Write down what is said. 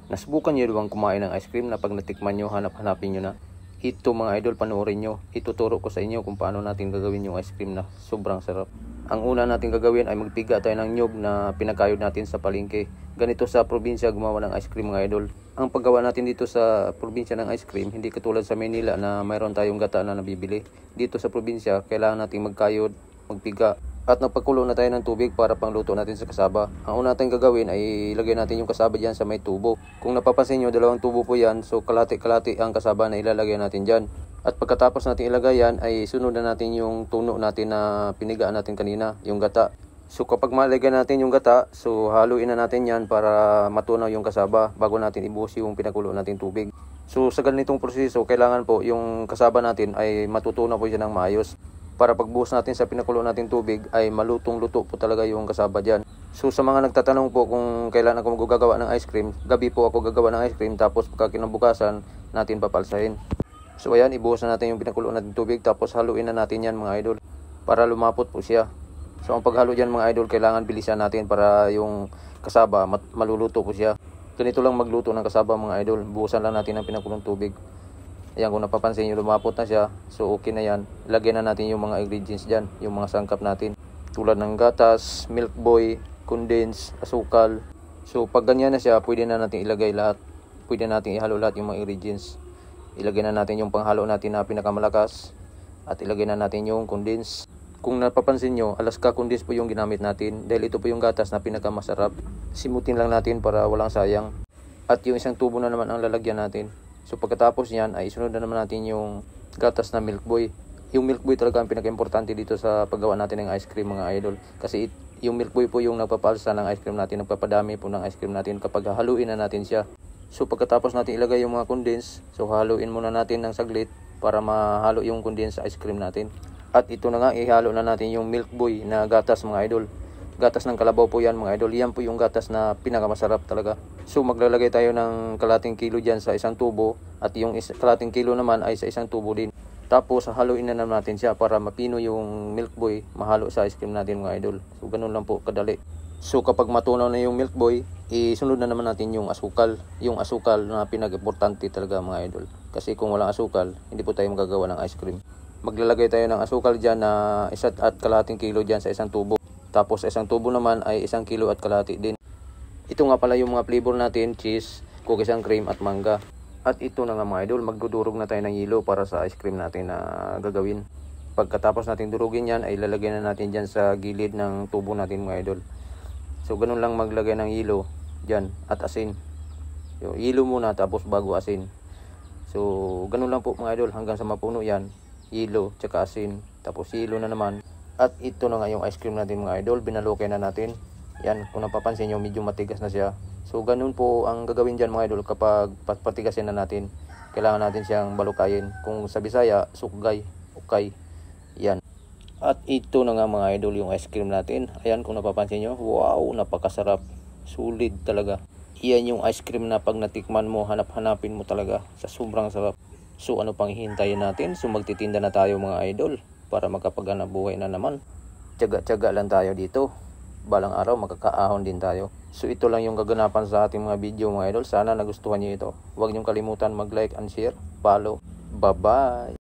Nasubukan nyo bang kumain ng ice cream na pag natikman nyo, hanapin nyo na? Ito mga idol, panoorin nyo. Ituturo ko sa inyo kung paano natin gagawin yung ice cream na sobrang sarap. Ang una natin gagawin ay magpiga tayo ng nyug na pinakayod natin sa palengke. Ganito sa probinsya gumawa ng ice cream mga idol. Ang paggawa natin dito sa probinsya ng ice cream, hindi katulad sa Manila na mayroon tayong gata na nabibili. Dito sa probinsya, kailangan natin magkayod, magpiga, at napagkulo na tayo ng tubig para pangluto natin sa kasaba. Ang una natin gagawin ay ilagay natin yung kasaba dyan sa may tubo. Kung napapansin nyo, dalawang tubo po yan. So kalati-kalati ang kasaba na ilalagay natin dyan. At pagkatapos natin ilagay yan, ay sunod na natin yung tuno natin na pinigaan natin kanina, yung gata. So kapag malagay natin yung gata, so haluin na natin yan para matunaw yung kasaba bago natin ibuhos yung pinakulo natin tubig. So sa ganitong proseso, kailangan po yung kasaba natin ay matutunaw po siya ng maayos. Para pagbuhos natin sa pinakulo natin tubig ay malutong-luto po talaga yung kasaba dyan. So sa mga nagtatanong po kung kailan ako magagawa ng ice cream, gabi po ako gagawa ng ice cream tapos pagkakinabukasan natin papalsahin. So ayan, ibuhos na natin yung pinakulo natin tubig tapos haluin na natin yan mga idol para lumapot po siya. So ang paghalo dyan mga idol, kailangan bilisan natin para yung kasaba maluluto po siya. Ganito lang magluto ng kasaba mga idol, buhusan lang natin ang pinakulong tubig. Ayan, kung napapansin nyo, lumapot na siya. So okay na yan. Lagyan na natin yung mga ingredients dyan, yung mga sangkap natin. Tulad ng gatas, milk boy, condense, asukal. So pag ganyan na siya, pwede na natin ilagay lahat. Pwede natin ihalo lahat yung mga ingredients. Ilagay na natin yung panghalo natin na pinakamalakas. At ilagay na natin yung condense. Kung napapansin nyo, Alaska condense po yung ginamit natin. Dahil ito po yung gatas na pinakamasarap. Simutin lang natin para walang sayang. At yung isang tubo na naman ang lalagyan natin. So pagkatapos niyan ay isunod na naman natin yung gatas na milk boy. Yung milk boy talaga ang pinaka-importante dito sa paggawa natin ng ice cream mga idol. Kasi yung milk boy po yung nagpapalsa ng ice cream natin, nagpapadami po ng ice cream natin kapag haluin na natin siya. So pagkatapos natin ilagay yung mga condense, so haluin muna natin ng saglit para mahalo yung condense sa ice cream natin. At ito na nga, ihalo na natin yung milk boy na gatas mga idol. Gatas ng kalabaw po yan mga idol. Yan po yung gatas na pinakamasarap talaga. So maglalagay tayo ng kalating kilo dyan sa isang tubo. At yung kalating kilo naman ay sa isang tubo din. Tapos haluin na naman natin siya para mapino yung milk boy. Mahalo sa ice cream natin mga idol. So ganun lang po kadali. So kapag matunaw na yung milk boy, isunod na naman natin yung asukal. Yung asukal na pinag-importante talaga mga idol. Kasi kung walang asukal, hindi po tayo magagawa ng ice cream. Maglalagay tayo ng asukal dyan na isa't at kalating kilo dyan sa isang tubo. Tapos isang tubo naman ay 1 kilo at kalahati din. Ito nga pala yung mga flavor natin, cheese, cookies and cream at mangga. At ito na nga mga idol, magdudurog na tayo ng yelo para sa ice cream natin na gagawin. Pagkatapos natin durugin yan, ay lalagyan na natin dyan sa gilid ng tubo natin mga idol. So ganun lang maglagay ng yelo dyan at asin. So, yelo muna tapos bago asin. So ganun lang po mga idol, hanggang sa mapuno yan. Yelo tsaka asin, tapos yelo na naman. At ito na nga yung ice cream natin mga idol, binalukay na natin. Yan, kung napapansin nyo, medyo matigas na siya. So ganun po ang gagawin dyan mga idol kapag patigasin na natin. Kailangan natin siyang balukayin. Kung sa Bisaya, sukgay, ukay. Yan. At ito na nga mga idol yung ice cream natin. Ayan, kung napapansin nyo, wow, napakasarap. Sulit talaga. Yan yung ice cream na pag natikman mo, hanapin mo talaga. Sa sobrang sarap. So ano pang hihintayin natin? So magtitinda na tayo mga idol para makapaghanap buhay na naman. Tiyaga-tiyaga lang tayo dito. Balang araw makakaahon din tayo. So ito lang yung kaganapan sa ating mga video mga idol. Sana nagustuhan niyo ito. Huwag niyong kalimutan mag-like and share, follow. Bye-bye!